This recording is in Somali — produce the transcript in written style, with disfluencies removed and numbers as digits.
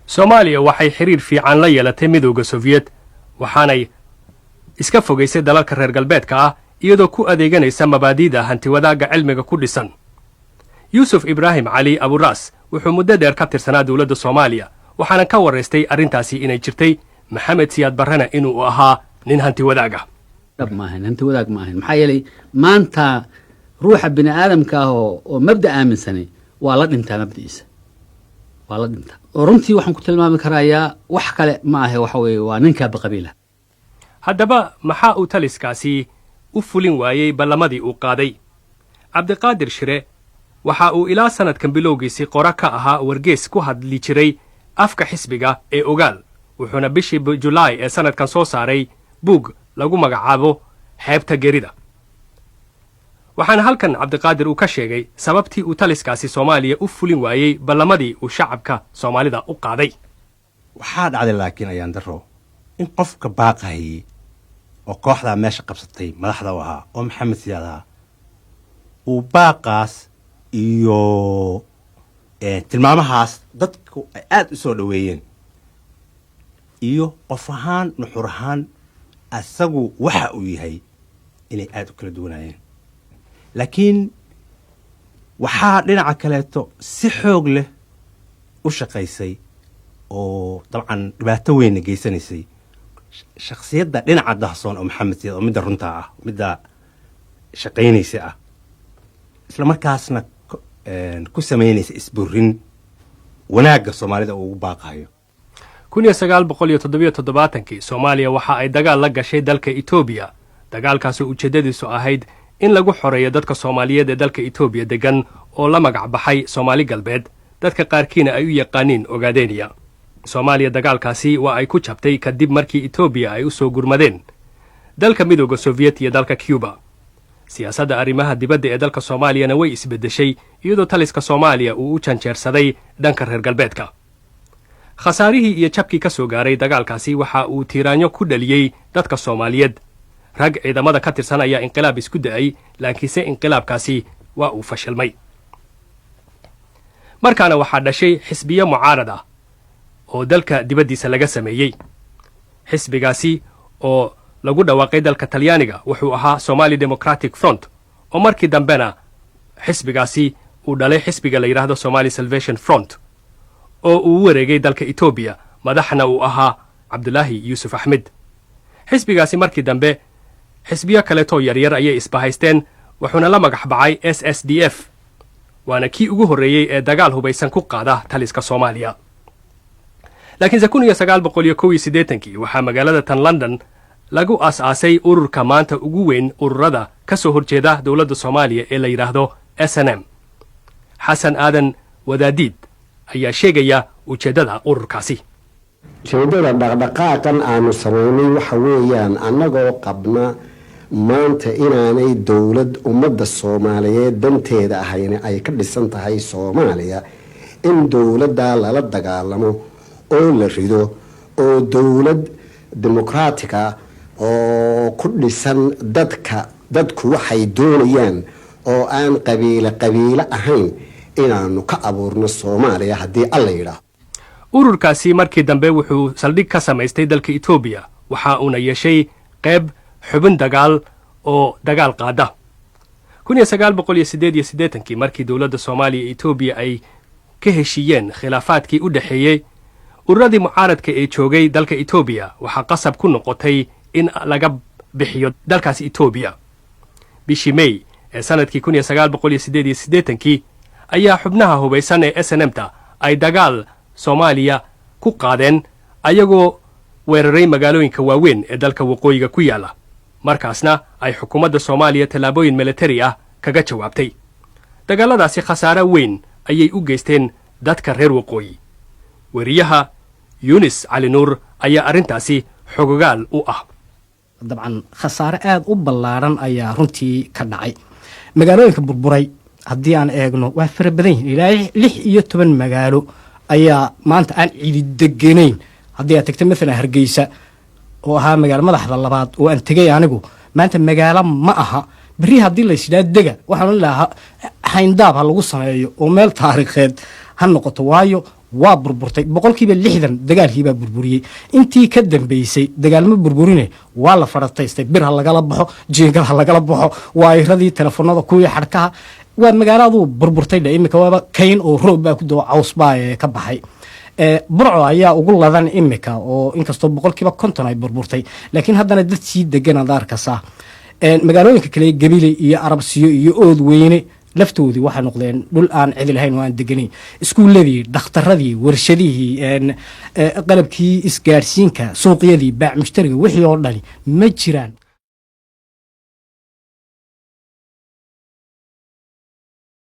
Soomaaliya waxay xiriir fiican la yeelatay midowga Soviet waxaanay iska fogeysay dalalka reer galbeedka ah iyadoo ku adeeganaysa mabaadi'da hantiwadaaga cilmiga ku dhisan. Yusuf Ibrahim Ali Aburas wuxuu muddo dheer ka tirsanaa dawladda Soomaaliya waxaana ka waraystay arrintaasi inay jirtay Maxamed Siyaad Barrena inuu ahaa nin hantiwadaaga. hantiwadaag ma ahayn maxaa yeelay maanta ruuxa bini aadamka ah oo mabda aaminsanay waa la dhintaa mabdiisa waa la dhintaa runtii waxaan ku tilmaami karayaa wax kale ma ahe waxa weeye waa ninka qabiila. haddaba maxaa uu taliskaasi u fulin waayey ballamadii uu qaaday? Cabdiqaadir Shire waxa uu ilaa sanadkan bilowgiisii qora ka ahaa wargeys ku hadli jiray afka xisbiga ee Ogaal wuxuuna bishii Julaay ee sanadkan soo saaray buug lagu magacaabo Xeebta Geerida. waxaana halkan Cabdiqaadir uu ka sheegay sababtii uu taliskaasi Soomaaliya u fulin waayey ballamadii uu shacabka Soomaalida u qaaday. waxaa dhacday laakiin ayaan daro in qofka baaqayay oo kooxda meesha qabsatay madaxda u ahaa oo Maxamed Siyaad ahaa uu baaqaas iyo tilmaamahaas dadku ay aad u soo dhaweeyeen iyo qof ahaan nuxur ahaan asagu waxa uu yahay inay aad u kala duwanaayeen. laakiin waxaa dhinaca kaleeto si xoog leh u shaqaysay oo dabcan dhibaato weynna geysanaysay shakhsiyadda dhinaca dahsoon oo Maxamed Siyaad oo midda runta ah midda shaqaynaysa ah isla markaasna ku samaynaysa isburin wanaagga Soomaalida uu ugu baaqayo. 1977 Soomaaliya waxa ay dagaal la gashay dalka Itoobiya. dagaalkaas oo ujeedadiisu ahayd in lagu xoreeyo dadka Soomaaliyeed ee dalka Itoobiya degan oo la magac baxay Soomaali Galbeed dadka qaarkiina ay u yaqaaniin Ogaadeniya. Soomaaliya dagaalkaasi waa ay ku jabtay kadib markii Itoobiya ay u soo gurmadeen dalka midowga Soviet iyo dalka Cuba. siyaasadda arrimaha dibadda ee dalka Soomaaliyana way isbeddeshay iyadoo taliska Soomaaliya uu u janjeersaday dhanka reer galbeedka. khasaarihii iyo jabkii ka soo gaaray dagaalkaasi waxa uu tiiraanyo ku dhaliyey dadka Soomaaliyeed. rag ciidamada ka tirsan ayaa inqilaab isku da'ay laakiinse inqilaabkaasi waa uu fashilmay. markaana waxaa dhashay xisbiyo mucaarad ah oo dalka dibaddiisa laga sameeyey. xisbigaasi oo lagu dhawaaqay dalka Talyaaniga wuxuu ahaa Somali Democratic Front oo markii dambena xisbigaasi uu dhalay xisbiga la yiraahdo Somali Salvation Front oo uu wareegay dalka Itoobiya madaxna uu ahaa Cabdullaahi Yuusuf Axmed. xisbigaasi markii dambe xisbiyo kaleetoo yaryar ayay isbahaysteen wuxuuna la magac baxay SSDF waana kii ugu horreeyey ee dagaal hubaysan ku qaada taliska Soomaaliya. laakiinse 1981 waxaa magaalada tan London lagu aas-aasay ururka maanta ugu weyn ururada ka soo horjeeda dawladda Soomaaliya ee la yiraahdo SNM. xasan aadan wadaadiid ayaa sheegaya ujeeddada ururkaasi. ujeeddada dhaqdhaqaaqan aanu samaynay waxa weeyaan annagoo qabna maanta inaanay dawlad ummadda Soomaaliyeed danteeda ahayn ay ka dhisan tahay Soomaaliya in dawladda lala dagaalamo oo la rido oo dawlad dimuqraatiga oo ku dhisan dadku waxay doonayaan oo aan qabiilo ahayn inaanu ka abuurno Soomaaliya haddii alla yidhaahdo. ururkaasi markii dambe wuxuu saldhig ka samaystay dalka Itoobiya waxa uuna yeeshay qayb xubin dagaal oo dagaal qaada. 1988 markii dawladda Soomaaliya iyo Itoobiya ay ka heshiiyeen khilaafaadkii u dhaxeeyay ururadii mucaaradka ee joogay dalka Itoobiya waxaa qasab ku noqotay in laga bixiyo dalkaas Itoobiya. bishii May ee sanadkii 1988 ayaa xubnaha hubaysan ee SNM-ta ay dagaal Soomaaliya ku qaadeen ayagoo weeraray magaalooyinka waaweyn ee dalka waqooyiga ku yaala. markaasna ay xukuumadda Soomaaliya tallaabooyin militari ah kaga jawaabtay. dagaaladaasi khasaare weyn ayay u geysteen dadka reer waqooyi. wariyaha Yunis Cali Nuur ayaa arrintaasi xogogaal u ah. dabcan khasaare aad u ballaaran ayaa runtii ka dhacay. magaalooyinka burburay haddii aan eegno waa fara badan yihiin ilaa 16 magaalo ayaa maanta aan cidi deganayn. haddii aad tagto maalan Hargeysa oo ahaa magaalo madaxda labaad oo aan tegay anigu maanta magaalo ma aha. berri haddii la isdhaa dega waxaan leeyahay hayndaab ha lagu sameeyo oo meel taariikheed ha noqoto waayo waa burburtay boqolkiiba 60 dagaalkiibaa burburiyey intii ka dambeysay dagaalma burburine waa la fadhataystay bir ha lagala baxo jiingal ha lagala baxo waayiradii telefoonada kuwii xadhkaha waa magaaladu burburtay imika waaba kayn oo roob baa ku dao caws baa ka baxay burco ayaa ugu ladan imika oo inkastoo boqolkiiba 50 ay burburtay laakiin haddana dad sii degan ad arkaysaa magaalooyinka kale Gabiley iyo Arabsiyo iyo Oodweyne laftoodii waxay noqdeen dhul aan cid lahayn oo aan deganayn iskuuladii dhakhtaradii warshadihii qalabkii isgaarsiinka suuqyadii baac mushtariga wixii oo dhani ma jiraan